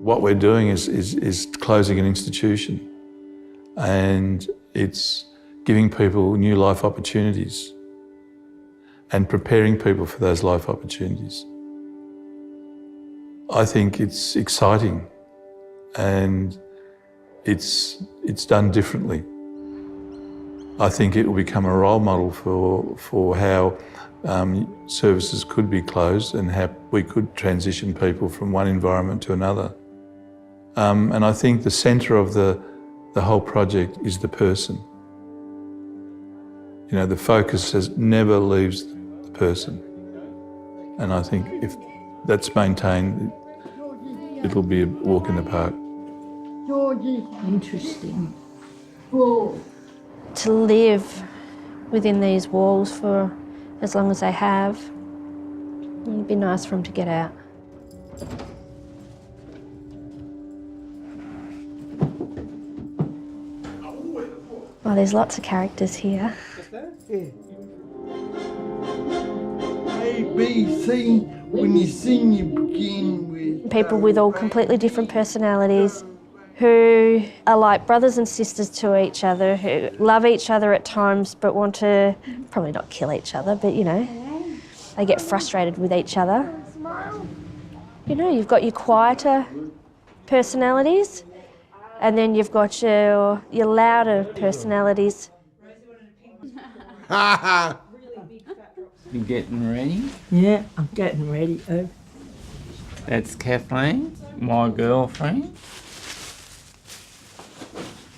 What we're doing is closing an institution, and it's giving people new life opportunities and preparing people for those life opportunities. I think it's exciting and it's done differently. I think it will become a role model for how services could be closed and how we could transition people from one environment to another. And I think the centre of the whole project is the person. You know, the focus never leaves the person. And I think if that's maintained, it'll be a walk in the park. Interesting. To live within these walls for as long as they have, it'd be nice for them to get out. Well, there's lots of characters here. Yeah. A, B, C, when you sing you begin with... People with all completely different personalities who are like brothers and sisters to each other, who love each other at times but want to probably not kill each other, but you know, they get frustrated with each other. You know, you've got your quieter personalities and then you've got your louder personalities. You getting ready? Yeah, I'm getting ready. Oh. That's Kathleen, my girlfriend.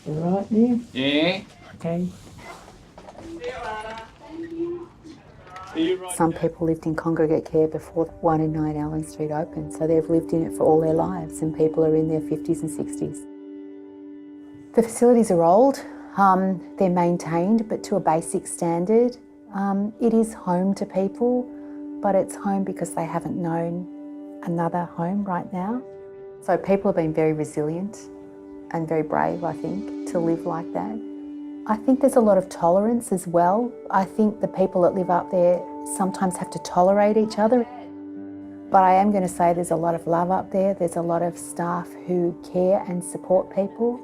You right there? Yeah. Okay. Some people lived in congregate care before 1 and 9 Allen Street opened, so they've lived in it for all their lives, and people are in their 50s and 60s. The facilities are old, they're maintained, but to a basic standard. It is home to people, but it's home because they haven't known another home right now. So people have been very resilient and very brave, I think, to live like that. I think there's a lot of tolerance as well. I think the people that live up there sometimes have to tolerate each other. But I am going to say there's a lot of love up there. There's a lot of staff who care and support people.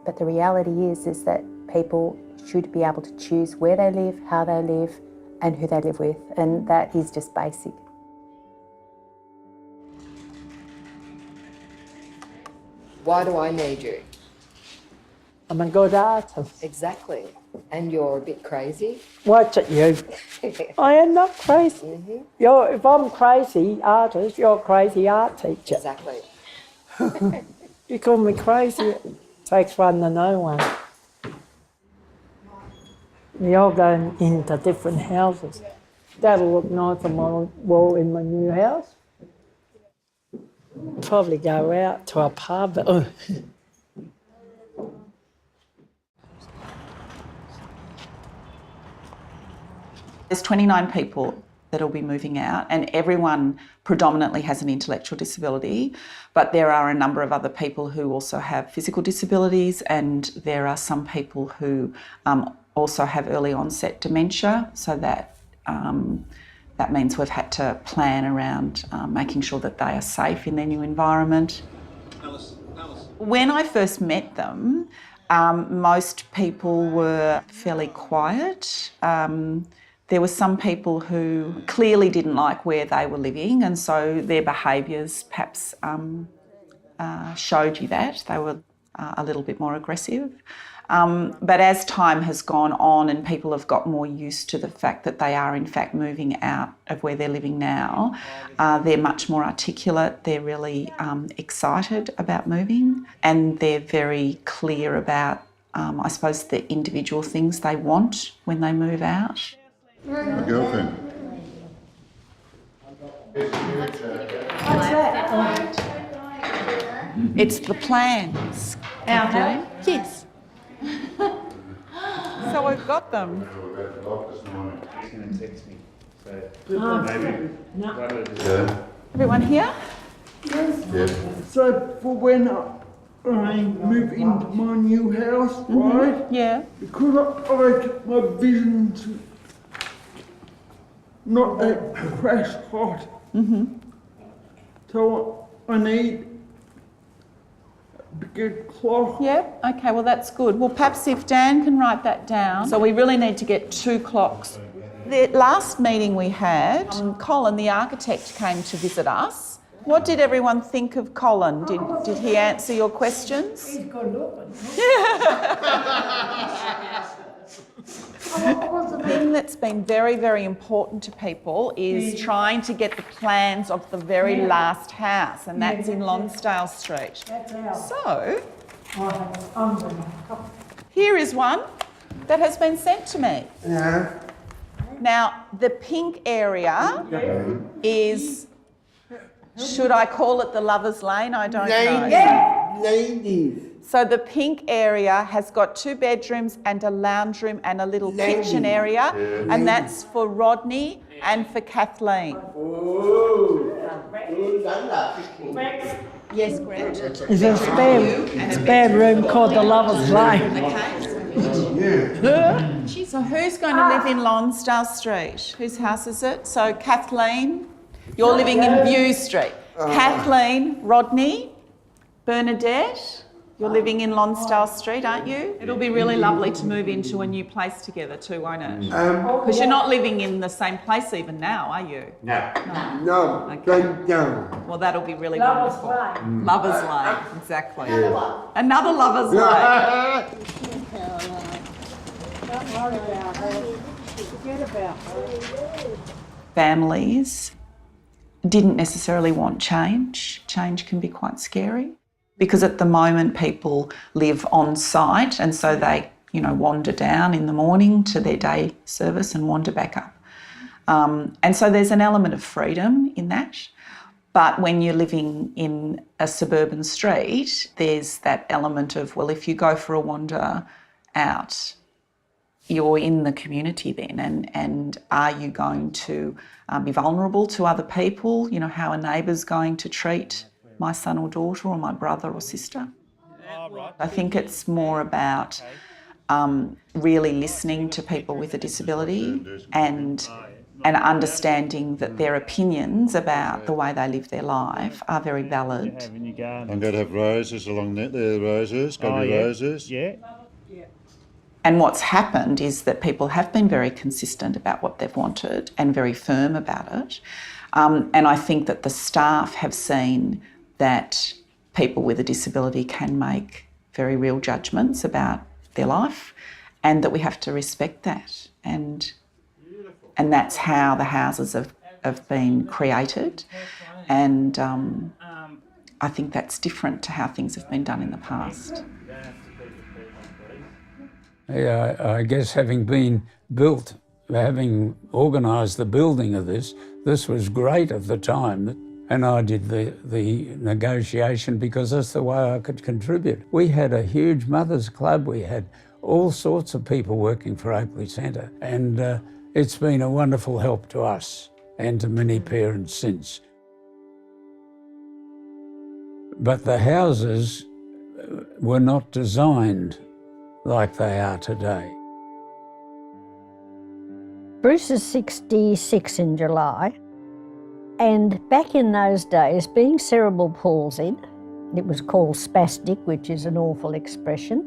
But the reality is that people should be able to choose where they live, how they live, and who they live with. And that is just basic. Why do I need you? I'm a good artist. Exactly. And you're a bit crazy. Watch it, you. I am not crazy. Mm-hmm. If I'm crazy artist, you're a crazy art teacher. Exactly. You call me crazy, it takes one to know one. We all go into different houses. That'll look nice on my wall in my new house. Probably go out to a pub. There's 29 people that will be moving out, and everyone predominantly has an intellectual disability, but there are a number of other people who also have physical disabilities, and there are some people who also have early onset dementia, so that that means we've had to plan around making sure that they are safe in their new environment. Alice. When I first met them, most people were fairly quiet. There were some people who clearly didn't like where they were living, and so their behaviours perhaps showed you that. They were a little bit more aggressive. But as time has gone on and people have got more used to the fact that they are in fact moving out of where they're living now, they're much more articulate, they're really excited about moving, and they're very clear about, I suppose, the individual things they want when they move out. My girlfriend. What's that? It's the plans. Our house? Yes. So we've got them. He's going to text me. Yeah. Everyone here? Yes. So for when I move into my new house, right? Yeah. Because my vision's not that crash hot. So I need get clock. Yep, okay, well that's good. Well, perhaps if Dan can write that down. So we really need to get 2 clocks. The last meeting we had, Colin, the architect, came to visit us. What did everyone think of Colin? Did he answer your questions? He's good looking. The thing that's been very, very important to people is trying to get the plans of the very last house, and that's in Lonsdale Street. So, here is one that has been sent to me. Now, the pink area is, should I call it the Lover's Lane? I don't know. Ladies. So the pink area has got 2 bedrooms and a lounge room and a little kitchen area, and that's for Rodney and for Kathleen. Yes, Grant. There's a spare room called the Lover's Lane. So who's going to live in Lonsdale Street? Whose house is it? So Kathleen, you're living in View Street. Kathleen, Rodney, Bernadette, you're living in Lonsdale Street, aren't you? It'll be really lovely to move into a new place together too, won't it? Because you're not living in the same place even now, are you? No. Okay. Well, that'll be really wonderful. Lover's Lane, exactly. Another Lover's Lane. Don't worry about her. Forget about her. Families didn't necessarily want change. Change can be quite scary because at the moment people live on site, and so they, wander down in the morning to their day service and wander back up. And so there's an element of freedom in that. But when you're living in a suburban street, there's that element of, well, if you go for a wander out, you're in the community then, and are you going to be vulnerable to other people? How a neighbour's going to treat my son or daughter or my brother or sister? I think it's more about really listening to people with a disability and understanding that their opinions about the way they live their life are very valid. I'm going to have roses along there. There are roses, got to be roses. Yeah. And what's happened is that people have been very consistent about what they've wanted and very firm about it. And I think that the staff have seen that people with a disability can make very real judgments about their life, and that we have to respect that. And that's how the houses have been created. And I think that's different to how things have been done in the past. Yeah, I guess having been built, having organised the building of this was great at the time. And I did the negotiation because that's the way I could contribute. We had a huge mothers club. We had all sorts of people working for Oakleigh Centre. And it's been a wonderful help to us and to many parents since. But the houses were not designed like they are today. Bruce is 66 in July, and back in those days, being cerebral palsied, it was called spastic, which is an awful expression.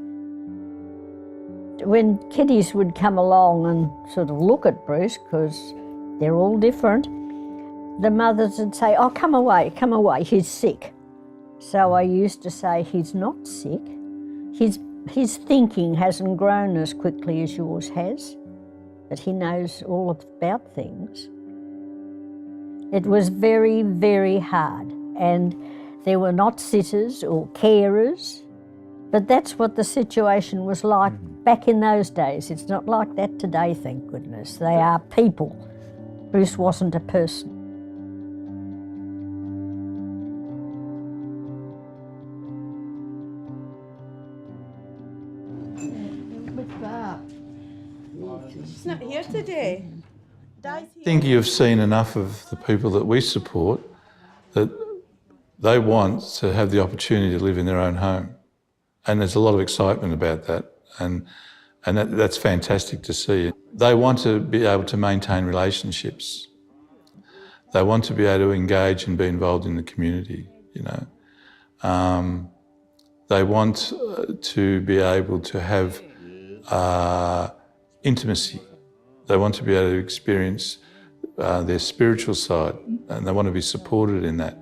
When kiddies would come along and sort of look at Bruce, because they're all different, the mothers would say, "Oh, come away, he's sick." So I used to say, "He's not sick. His thinking hasn't grown as quickly as yours has, but he knows all about things." It was very, very hard, and there were not sitters or carers, but that's what the situation was like back in those days. It's not like that today, thank goodness. They are people. Bruce wasn't a person. She's not here today. I think you've seen enough of the people that we support that they want to have the opportunity to live in their own home. And there's a lot of excitement about that, and that's fantastic to see. They want to be able to maintain relationships. They want to be able to engage and be involved in the community, They want to be able to have intimacy. They want to be able to experience their spiritual side, and they want to be supported in that.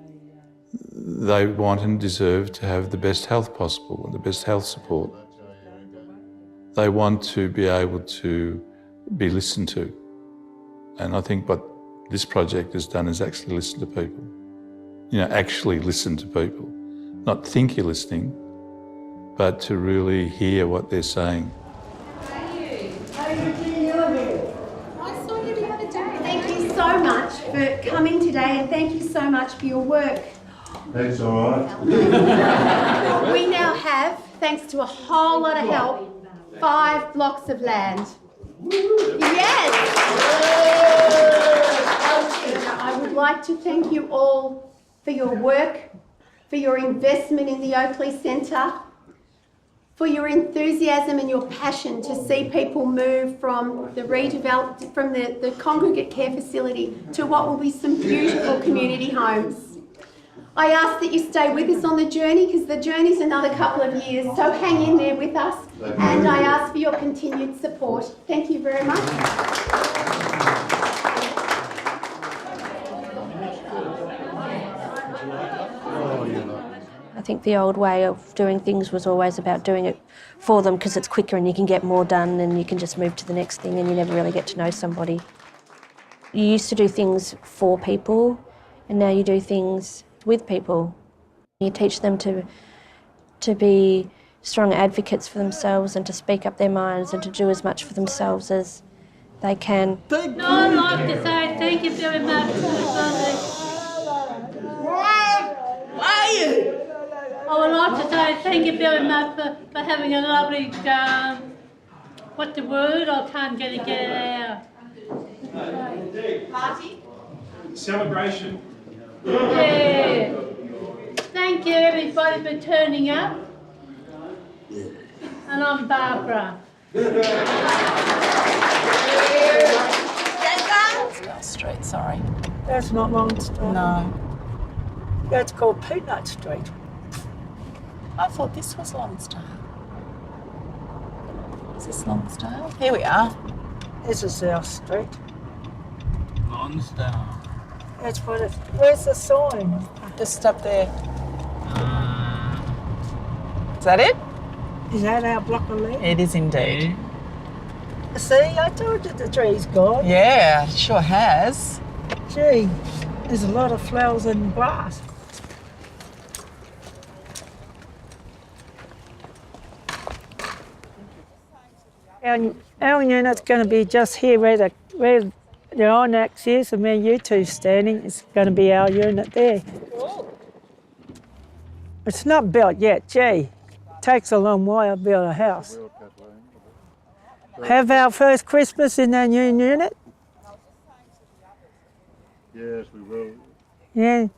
They want and deserve to have the best health possible and the best health support. They want to be able to be listened to. And I think what this project has done is actually listen to people. You know, actually listen to people. Not think you're listening, but to really hear what they're saying. Thank you so much for coming today, and thank you so much for your work. That's all right. We now have, thanks to a whole lot of help, 5 blocks of land. Yes! I would like to thank you all for your work, for your investment in the Oakleigh Centre, for your enthusiasm and your passion to see people move from the the congregate care facility to what will be some beautiful community homes. I ask that you stay with us on the journey, because the journey's another couple of years, so hang in there with us, and I ask for your continued support. Thank you very much. I think the old way of doing things was always about doing it for them because it's quicker and you can get more done and you can just move to the next thing and you never really get to know somebody. You used to do things for people and now you do things with people. You teach them to be strong advocates for themselves and to speak up their minds and to do as much for themselves as they can. No, I'd like to say thank you very much for the I would like to say thank you very much for having a lovely, what's the word? I can't get it out. Party? Celebration. Yeah. Thank you everybody for turning up. And I'm Barbara. Street, sorry. That's not Lonsdale. No. That's called Peanut Street. I thought this was Lonsdale. Is this Lonsdale? Here we are. This is South Street. Lonsdale. That's what it. Where's the sign? Just up there. Is that it? Is that our block of land? It is indeed. See, I told you the tree's gone. Yeah, it sure has. Gee, there's a lot of flowers and grass. Our unit's going to be just here where the Onyx is and where you two standing. It's going to be our unit there. It's not built yet, gee. Takes a long while to build a house. Have our first Christmas in our new unit? Yes, we will. Yeah.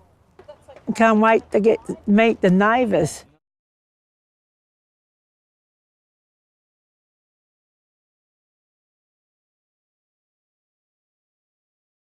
Can't wait to meet the neighbours.